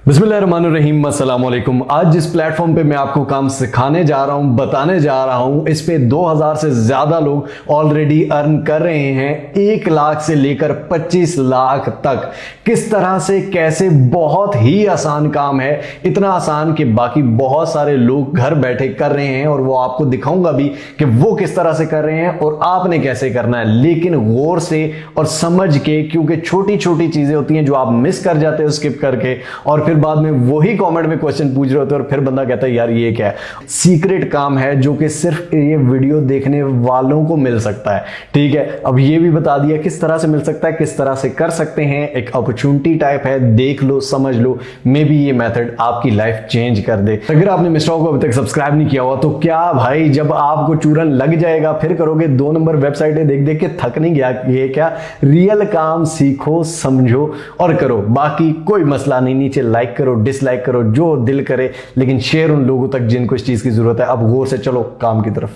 बिस्मिल्लाहिर्रहमानिर्रहीम, अस्सलाम वालेकुम। आज जिस प्लेटफॉर्म पे मैं आपको काम सिखाने जा रहा हूं, बताने जा रहा हूं, इस पे 2000 से ज्यादा लोग ऑलरेडी अर्न कर रहे हैं। 1 लाख से लेकर 25 लाख तक। किस तरह से, कैसे, बहुत ही आसान काम है। इतना आसान कि बाकी बहुत सारे लोग घर बैठे कर रहे हैं और वो आपको दिखाऊंगा भी कि वो किस तरह से कर रहे हैं और आपने कैसे करना है, लेकिन गौर से और समझ के, क्योंकि छोटी छोटी चीजें होती हैं जो आप मिस कर जाते हो स्किप करके, और फिर बाद में वही कमेंट में क्वेश्चन पूछ रहे होते हैं और फिर बंदा कहता है यार ये क्या है। सीक्रेट काम है जो कि सिर्फ ये वीडियो देखने वालों को मिल सकता है। ठीक है, अब ये भी बता दिया किस तरह से मिल सकता है, किस तरह से कर सकते हैं। एक अपॉर्चुनिटी टाइप है, देख लो, समझ लो, मे बी ये मेथड आपकी लाइफ चेंज कर दे। अगर आपने मिस्टर को अभी तक सब्सक्राइब नहीं किया हुआ तो क्या भाई, जब आपको चूरन लग जाएगा फिर करोगे। 2 नंबर वेबसाइटें देख देख के थक नहीं गया? ये क्या, रियल काम सीखो, समझो और करो। बाकी कोई मसला नहीं, नीचे लाइक करो, डिसलाइक करो, जो दिल करे, लेकिन शेयर उन लोगों तक जिनको इस चीज की जरूरत है। अब गौर से चलो काम की तरफ।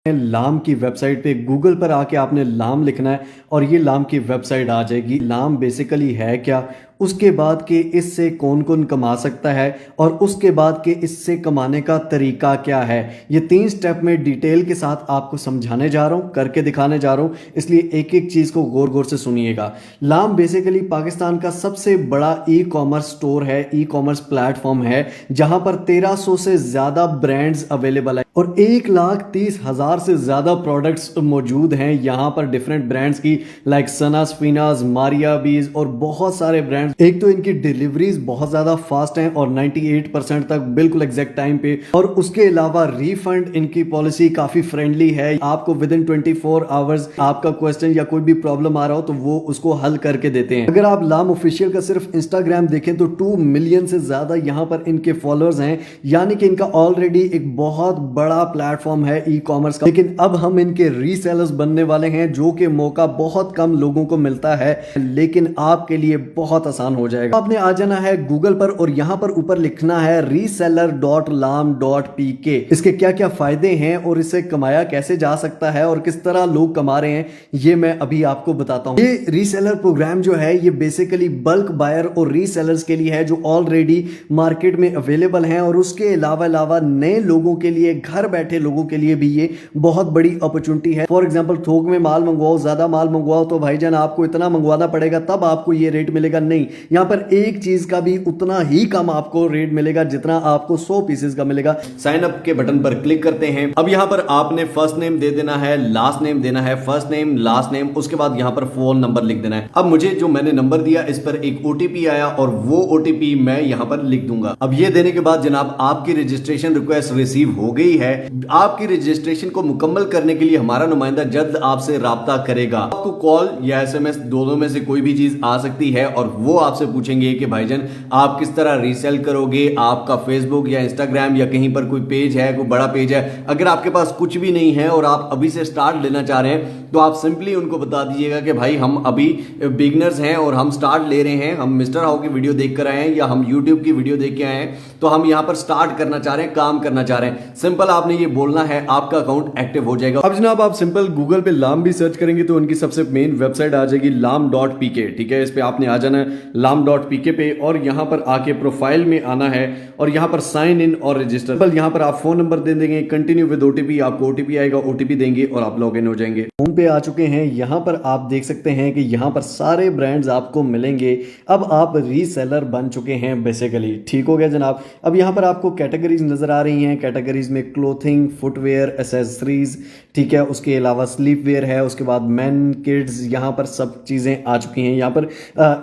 लाम की वेबसाइट पे गूगल पर आके आपने लाम लिखना है और ये लाम की वेबसाइट आ जाएगी। लाम बेसिकली है क्या, उसके बाद के इससे कौन कौन कमा सकता है, और उसके बाद के इससे कमाने का तरीका क्या है, ये 3 स्टेप में डिटेल के साथ आपको समझाने जा रहा हूं, करके दिखाने जा रहा हूं। इसलिए एक एक चीज को गौर गौर से सुनिएगा। लाम बेसिकली पाकिस्तान का सबसे बड़ा ई कॉमर्स स्टोर है, ई कॉमर्स प्लेटफॉर्म है, जहां पर 1300 से ज्यादा ब्रांड्स अवेलेबल है और 1,30,000 से ज्यादा प्रोडक्ट्स मौजूद हैं यहां पर, डिफरेंट ब्रांड्स की, लाइक सनास, फिनास, मारिया बीज और बहुत सारे ब्रांड्स। एक तो इनकी डिलीवरीज बहुत ज्यादा फास्ट हैं और 98% तक बिल्कुल एग्जैक्ट टाइम पे, और उसके अलावा रिफंड इनकी पॉलिसी काफी फ्रेंडली है। आपको विद इन 24 आवर्स आपका क्वेश्चन या कोई भी प्रॉब्लम आ रहा हो तो वो उसको हल करके देते हैं। अगर आप लाम ऑफिशियल का सिर्फ इंस्टाग्राम देखें तो 2 मिलियन से ज्यादा यहां पर इनके फॉलोअर्स हैं, यानी कि इनका ऑलरेडी एक बहुत बड़ा प्लेटफॉर्म है ई कॉमर्स का। लेकिन अब हम इनके रीसेलर्स बनने वाले हैं, जो कि मौका बहुत कम लोगों को मिलता है, लेकिन आपके लिए बहुत आसान हो जाएगा। आपने आ जाना है गूगल पर और यहां पर ऊपर लिखना है reseller.lam.pk। इसके क्या क्या फायदे हैं और इससे कमाया कैसे जा सकता है और किस तरह लोग कमा रहे हैं, ये मैं अभी आपको बताता हूं। ये रीसेलर प्रोग्राम जो है ये बेसिकली बल्क बायर और रीसेलर्स के लिए है जो ऑलरेडी मार्केट में अवेलेबल हैं, और उसके अलावा नए लोगों के लिए, घर बैठे लोगों के लिए भी ये बहुत बड़ी अपॉर्चुनिटी है। फॉर एग्जांपल, थोक में माल मंगवाओ, ज्यादा माल मंगवाओ तो भाईजान आपको इतना मंगवाना पड़ेगा, तब आपको ये रेट मिलेगा। नहीं, यहां पर एक चीज का भी उतना ही कम आपको रेट मिलेगा जितना आपको 100 पीसेस का मिलेगा। साइन अप के बटन पर क्लिक करते हैं। अब यहां पर आपने फर्स्ट नेम दे देना है, लास्ट नेम देना है, फर्स्ट नेम, लास्ट नेम, उसके बाद यहां पर फोन नंबर लिख देना है। अब मुझे जो मैंने नंबर दिया इस पर एक ओटीपी आया और वो ओटीपी मैं यहां पर लिख दूंगा। अब ये देने के बाद जनाब आपकी रजिस्ट्रेशन रिक्वेस्ट रिसीव हो गई है। आपकी रजिस्ट्रेशन को मुकम्मल करने के लिए हमारा नुमाइंदा जल्द आपसे राब्ता करेगा। आपको कॉल या एसएमएस दोनों में से कोई भी चीज आ सकती है और वो आपसे पूछेंगे कि भाईजान आप किस तरह रीसेल करोगे, आपका फेसबुक या इंस्टाग्राम या कहीं पर कोई पेज है, कोई बड़ा पेज है। अगर आपके पास कुछ भी नहीं है और आप अभी से स्टार्ट लेना चाह रहे हैं तो आप सिंपली उनको बता दीजिएगा कि भाई हम अभी बिगनर्स हैं और हम स्टार्ट ले रहे हैं, हम मिस्टर हाउ की वीडियो देख कर आए हैं या हम यूट्यूब की वीडियो देख के आए हैं, तो हम यहां पर स्टार्ट करना चाह रहे हैं, काम करना चाह रहे हैं। सिंपल आपने ये बोलना है, आपका अकाउंट एक्टिव हो जाएगा। अब जनाब आप सिंपल गूगल पे लाम भी सर्च करेंगे तो उनकी सबसे मेन वेबसाइट आ जाएगी lam.pk। ठीक है, इस पे आपने आ जाना है lam.pk पे और यहां पर आके प्रोफाइल में आना है और यहां पर साइन इन और रजिस्टर। यहां पर आप फोन नंबर दे देंगे, कंटिन्यू विद ओटीपी, आपको ओटीपी आएगा, ओटीपी देंगे और आप लॉग इन हो जाएंगे। होम पे आ चुके हैं। यहां पर आप देख सकते हैं कि यहां पर सारे ब्रांड्स आपको मिलेंगे। अब आप रीसेलर बन चुके हैं बेसिकली। ठीक हो गया जनाब। अब यहां पर आपको कैटेगरीज नजर आ रही हैं। कैटेगरीज में क्लोथिंग, फुटवेयर, एसेसरीज, ठीक है, उसके अलावा स्लीपवेयर है, उसके बाद मेन, किड्स, यहां पर सब चीजें आ चुकी हैं। यहां पर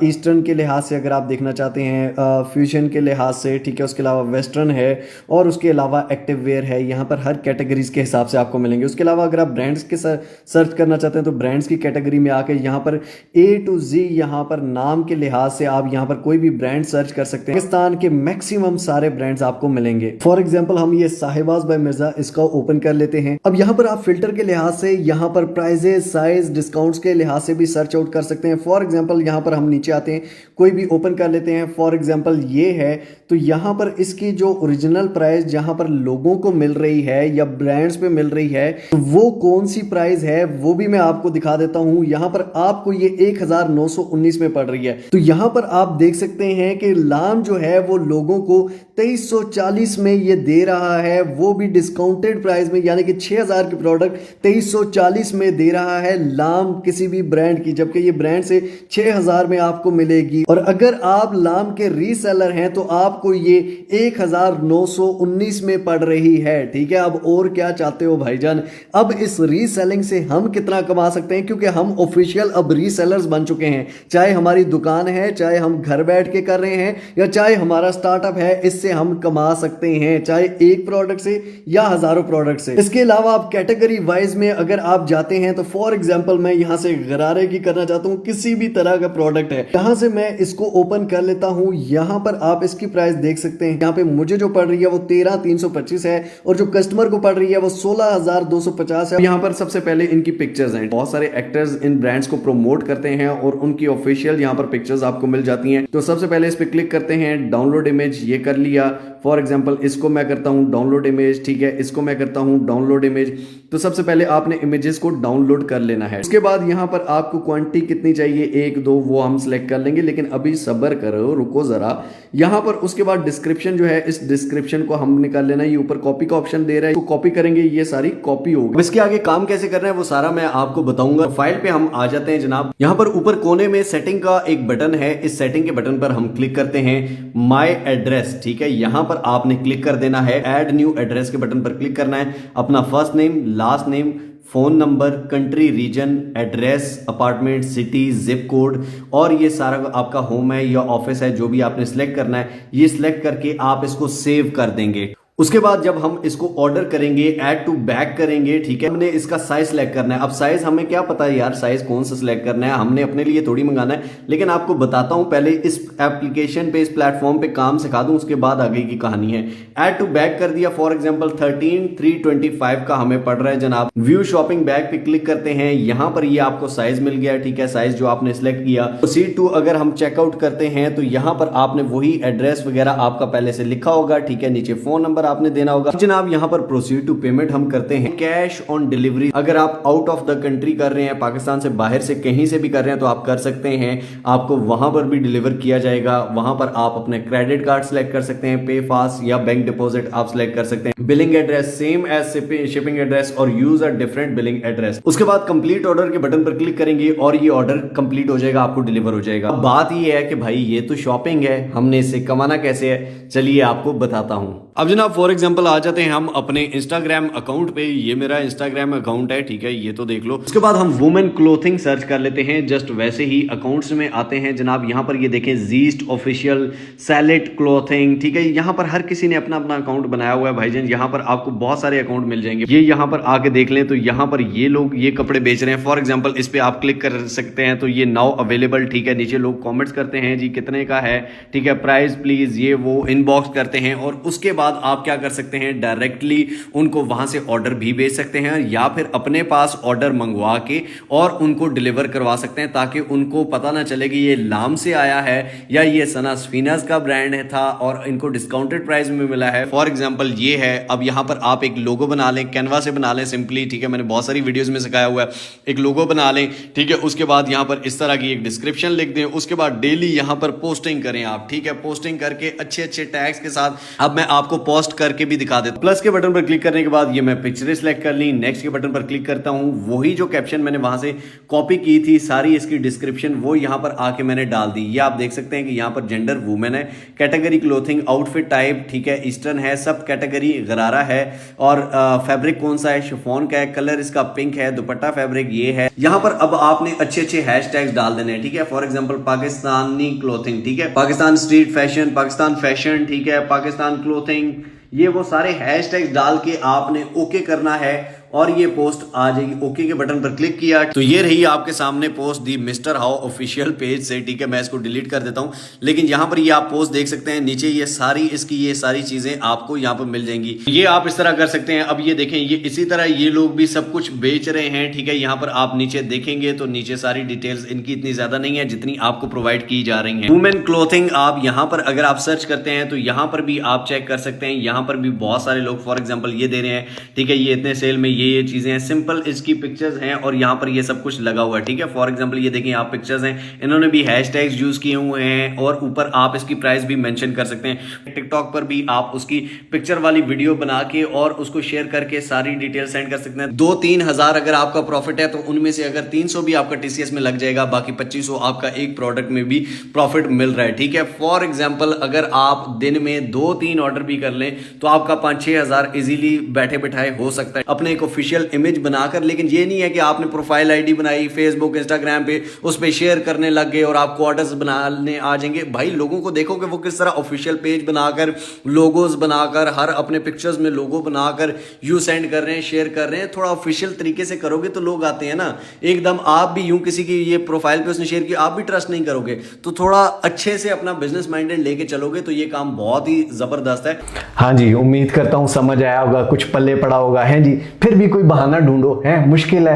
ईस्टर्न के लिहाज से अगर आप देखना चाहते हैं, फ्यूजन के लिहाज से, ठीक है, उसके अलावा वेस्टर्न है और उसके अलावा एक्टिव वेयर है। यहाँ पर हर कैटेगरीज के हिसाब से आपको मिलेंगे। उसके अलावा अगर आप ब्रांड्स के सर्च करना चाहते हैं तो ब्रांड्स की कैटेगरी में आकर यहाँ पर A to Z, यहाँ पर नाम के लिहाज से आप यहाँ पर कोई भी ब्रांड सर्च कर सकते हैं। पाकिस्तान के मैक्सिमम सारे ब्रांड्स आपको मिलेंगे। फॉर एग्जाम्पल हम ये साहिबाज बाय मिर्जा इसका ओपन कर लेते हैं। अब यहाँ पर आप फिल्टर के लिहाज से यहाँ पर प्राइजेस, साइज, डिस्काउंट्स के लिहाज से भी सर्च आउट कर सकते हैं। फॉर एग्जाम्पल यहाँ पर हम नीचे आते हैं कोई भी ओपन कर लेते हैं। फॉर एग्जांपल ये है, तो यहाँ पर इसकी जो ओरिजिनल प्राइस जहाँ पर लोगों को मिल रही है या ब्रांड्स पे मिल रही है, तो वो कौन सी प्राइस है वो भी मैं आपको दिखा देता हूँ। यहाँ पर आपको ये 1919 में पड़ रही है। तो यहाँ पर आप देख सकते हैं कि लाम जो है वो लोगों को 2340 में ये दे रहा है, वो भी डिस्काउंटेड प्राइस में, यानी कि 6000 की प्रोडक्ट 2340 में दे रहा है लाम किसी भी ब्रांड की, जबकि ये ब्रांड से 6000 में आपको मिलेगी। और अगर आप लाम के रीसेलर हैं तो आपको ये 1919 में पड़ रही है। ठीक है, अब और क्या चाहते हो भाईजान। अब इस रीसेलिंग से हम कितना कमा सकते हैं, क्योंकि हम ऑफिशियल अब रीसेलर्स बन चुके हैं। चाहे हमारी दुकान है, चाहे हम घर बैठ के कर रहे हैं, या चाहे हमारा स्टार्टअप है, इससे हम कमा सकते हैं, चाहे एक प्रोडक्ट से या हजारों प्रोडक्ट से। इसके अलावा आप कैटेगरी वाइज में अगर आप जाते हैं तो फॉर एग्जांपल मैं यहां से गरारे की करना चाहता हूं, किसी भी तरह का प्रोडक्ट है, यहां से मैं इसको ओपन कर लेता हूं। यहां पर आप इसकी प्राइस देख सकते हैं, यहां पे मुझे जो पड़ रही है वो 13325 है और जो कस्टमर को पड़ रही है वो 16250 है। यहां पर सबसे पहले इनकी पिक्चर्स हैं, बहुत सारे एक्टर्स इन ब्रांड्स को प्रमोट करते हैं और उनकी ऑफिशियल यहां पर पिक्चर्स आपको मिल जाती हैं। तो सबसे पहले इस पे क्लिक करते हैं, डाउनलोड इमेज, ये कर लिया। फॉर एग्जांपल इसको मैं करता हूं डाउनलोड इमेज, ठीक है, इसको मैं करता हूं डाउनलोड इमेज। तो सबसे पहले आपने इमेजेस को डाउनलोड कर लेना है। उसके बाद यहां पर आपको क्वांटिटी कितनी चाहिए, 1 2 वो हम सिलेक्ट कर लेंगे, लेकिन अभी सब्र करो, रुको जरा। यहां पर उसके बाद डिस्क्रिप्शन जो है, इस डिस्क्रिप्शन को हम निकाल लेना। ये ऊपर कॉपी का ऑप्शन दे रहा है, इसको कॉपी करेंगे, ये सारी कॉपी होगी। इसके आगे काम कैसे करना है वो सारा मैं आपको बताऊंगा। फाइल पे हम आ जाते हैं जनाब। यहां पर ऊपर कोने में सेटिंग का एक बटन है, इस सेटिंग के बटन पर हम क्लिक करते हैं, माय एड्रेस, ठीक है, यहां पर आपने क्लिक कर देना है। ऐड न्यू एड्रेस के बटन पर क्लिक करना है, अपना first name, last name, phone number, country, region, address, apartment, city, zip code और ये सारा आपका होम है या ऑफिस है, जो भी आपने सिलेक्ट करना है, ये सिलेक्ट करके आप इसको सेव कर देंगे। उसके बाद जब हम इसको ऑर्डर करेंगे, ऐड टू बैग करेंगे, ठीक है, हमने इसका साइज सिलेक्ट करना है। अब साइज हमें क्या पता है यार, साइज कौन सा सिलेक्ट करना है, हमने अपने लिए थोड़ी मंगाना है, लेकिन आपको बताता हूं पहले इस एप्लीकेशन पे, इस प्लेटफॉर्म पे काम सिखा दूं, उसके बाद आगे की कहानी है। ऐड टू बैग कर दिया, फॉर एग्जांपल 13325 का हमें पड़ रहा है जनाब। व्यू शॉपिंग बैग पे क्लिक करते हैं, यहां पर ये आपको साइज मिल गया, ठीक है, साइज जो आपने सिलेक्ट किया। प्रोसीड टू अगर हम चेकआउट करते हैं तो यहां पर आपने वही एड्रेस वगैरह आपका पहले से लिखा होगा, ठीक है, नीचे फोन नंबर आपने देना होगा। जनाब यहां पर प्रोसीड टू पेमेंट हम करते हैं, कैश ऑन डिलीवरी। अगर आप आउट ऑफ द कंट्री कर रहे हैं, पाकिस्तान से बाहर से कहीं से भी कर रहे हैं तो आप कर सकते हैं, आपको वहां पर भी डिलीवर किया जाएगा। वहां पर आप अपने क्रेडिट कार्ड सेलेक्ट कर सकते हैं, पे फास्ट या बैंक डिपॉजिट आप सेलेक्ट कर सकते हैं। Billing address same as shipping address और use a different billing address. उसके बाद कंप्लीट ऑर्डर के बटन पर क्लिक करेंगे और ये ऑर्डर कंप्लीट हो जाएगा, आपको डिलीवर हो जाएगा। बात ये है कि भाई ये तो शॉपिंग है, हमने इससे कमाना कैसे है, चलिए आपको बताता हूं। अब जनाब फॉर एग्जांपल आ जाते हैं हम अपने इंस्टाग्राम अकाउंट पे, ये मेरा इंस्टाग्राम अकाउंट है, ठीक है, ये तो देख लो। उसके बाद हम वुमेन क्लोथिंग सर्च कर लेते हैं, जस्ट वैसे ही अकाउंट्स में आते हैं जनाब। यहां पर ये देखें, जीस्ट ऑफिशियल सैलेट क्लोथिंग, ठीक है, यहां पर हर किसी ने अपना अपना अकाउंट बनाया हुआ है भाईजान। यहां पर आपको बहुत सारे अकाउंट मिल जाएंगे, ये यहां पर आके देख लें तो यहां पर ये लोग ये कपड़े बेच रहे हैं। फॉर एग्जाम्पल इस पे आप क्लिक कर सकते हैं तो ये नाउ अवेलेबल, ठीक है, नीचे लोग कॉमेंट्स करते हैं जी कितने का है, ठीक है, प्राइस प्लीज, ये वो इनबॉक्स करते हैं। और उसके बाद आप क्या कर सकते हैं, डायरेक्टली उनको वहां से ऑर्डर भी भेज सकते हैं या फिर अपने पास ऑर्डर मंगवा के और उनको डिलीवर करवा सकते हैं, ताकि उनको पता ना चले कि ये लाम से आया है या ये सना स्फीनाज का ब्रांड है था और इनको डिस्काउंटेड प्राइस में मिला है। फॉर एग्जांपल ये है। अब यहां पर आप एक लोगो बना लें, कैनवा से बना लें सिंपली, ठीक है, मैंने बहुत सारी वीडियोस में सिखाया हुआ है। एक लोगो बना लें, ठीक है, उसके बाद यहां पर इस तरह की एक डिस्क्रिप्शन लिख दें। उसके बाद डेली यहां पर पोस्टिंग करें आप, ठीक है, पोस्टिंग करके अच्छे अच्छे टैग्स के साथ। अब मैं आपको पोस्ट करके भी दिखा देता हूं। प्लस के बटन पर क्लिक करने के बाद ये मैं पिक्चर सेलेक्ट कर ली, नेक्स्ट के बटन पर क्लिक करता हूं, वही जो कैप्शन मैंने वहां से कॉपी की थी सारी इसकी डिस्क्रिप्शन वो यहां पर आके मैंने डाल दी। ये आप देख सकते हैं कि यहां पर जेंडर वुमेन है, कैटेगरी क्लोथिंग, आउटफिट टाइप, ठीक है, ईस्टर्न है, सब कैटेगरी गरारा है और फैब्रिक कौन सा है, शिफॉन का है, कलर इसका पिंक है, दुपट्टा फैब्रिक ये है। यहां पर अब आपने अच्छे अच्छे हैशटैग्स डाल देने हैं, ठीक है, फॉर एग्जांपल पाकिस्तानी क्लोथिंग, ठीक है, Pakistan street fashion, Pakistan fashion, ठीक है, पाकिस्तान क्लोथिंग, ये वो सारे हैशटैग्स डाल के आपने ओके करना है। और ये पोस्ट आ जाएगी। ओके के बटन पर क्लिक किया तो ये रही आपके सामने post the mister how official page से। ठीक है, मैं इसको डिलीट कर देता हूं, लेकिन यहां पर ये आप पोस्ट देख सकते हैं, नीचे ये सारी चीजें आपको यहां पर मिल जाएंगी। ये आप इस तरह कर सकते हैं। अब ये देखें, ये इसी तरह ये लोग भी सब कुछ बेच रहे हैं। ठीक है, यहां पर आप नीचे देखेंगे तो नीचे सारी डिटेल्स इनकी इतनी ज्यादा नहीं है जितनी आपको प्रोवाइड की जा रही है। वुमेन क्लोथिंग आप यहां पर अगर आप सर्च करते हैं तो यहां पर भी आप चेक कर सकते हैं। यहां पर भी बहुत सारे लोग फॉर एग्जांपल ये दे रहे हैं। ठीक है, ये इतने सेल में ये चीजें हैं, सिंपल इसकी पिक्चर्स हैं और यहां पर ये सब कुछ लगा हुआ है। ठीक है, फॉर एग्जांपल ये देखिए आप पिक्चर्स हैं, इन्होंने भी हैशटैग्स यूज किए हुए हैं और ऊपर आप इसकी प्राइस भी मेंशन कर सकते हैं। टिकटॉक पर भी आप उसकी पिक्चर वाली वीडियो बना के और उसको शेयर करके सारी डिटेल सेंड कर सकते हैं। 2-3 हजार अगर आपका प्रॉफिट है तो उनमें से अगर 300 भी आपका टीसीएस में लग जाएगा, बाकी 2500 आपका एक प्रोडक्ट में भी प्रॉफिट मिल रहा है। ठीक है, फॉर एग्जांपल अगर आप दिन में 2-3 ऑर्डर भी कर लें तो आपका 5-6 हजार इजीली बैठे बैठाए हो सकता है अपने एक ऑफिशियल इमेज बनाकर। लेकिन ये नहीं है कि आपने प्रोफाइल आईडी बनाई फेसबुक इंस्टाग्राम पे, उस पे शेयर करने लग गए और आपको ऑर्डर्स बनाने आ जाएंगे। भाई लोगों को देखो कि वो किस तरह ऑफिशियल पेज बनाकर, लोगोज बनाकर, हर अपने पिक्चर्स में लोगो बनाकर यू सेंड कर रहे हैं, शेयर कर रहे हैं। थोड़ा ऑफिशियल तरीके से करोगे तो लोग आते हैं ना। एकदम आप भी यूं किसी की ये प्रोफाइल पे उसने शेयर किया, आप भी ट्रस्ट नहीं करोगे। तो थोड़ा अच्छे से अपना बिजनेस माइंडेड लेके चलोगे तो ये काम बहुत ही जबरदस्त है। हाँ जी, उम्मीद करता हूं समझ आया होगा, कुछ पल्ले पड़ा होगा। है जी, फिर भी कोई बहाना ढूंढो। है मुश्किल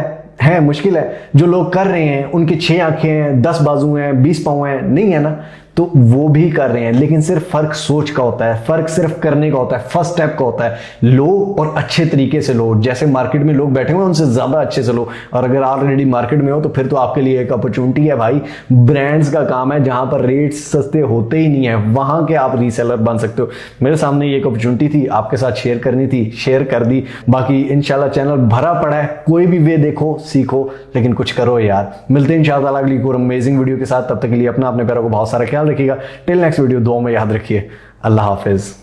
है मुश्किल है। जो लोग कर रहे हैं उनकी 6 आंखें हैं, 10 बाजू हैं, 20 पांव हैं, नहीं है ना, तो वो भी कर रहे हैं। लेकिन सिर्फ फर्क सोच का होता है, फर्क सिर्फ करने का होता है, फर्स्ट स्टेप का होता है। लो और अच्छे तरीके से लो। जैसे मार्केट में लोग बैठे हुए हैं उनसे ज्यादा अच्छे से लो। और अगर ऑलरेडी मार्केट में हो तो फिर तो आपके लिए एक अपॉर्चुनिटी है भाई। ब्रांड्स का काम है, जहां पर रेट्स सस्ते होते ही नहीं है वहां के आप रीसेलर बन सकते हो। मेरे सामने ये एक अपॉर्चुनिटी थी, आपके साथ शेयर करनी थी, शेयर कर दी। बाकी इंशाल्लाह चैनल भरा पड़ा है, कोई भी वे देखो सीखो, लेकिन कुछ करो यार। मिलते हैं इंशाल्लाह अगली कोई अमेजिंग वीडियो के साथ। तब तक के लिए अपने पैरों को बहुत सारा ख्याल रखिएगा। टिल नेक्स्ट वीडियो, दुआ में याद रखिए। अल्लाह हाफिज।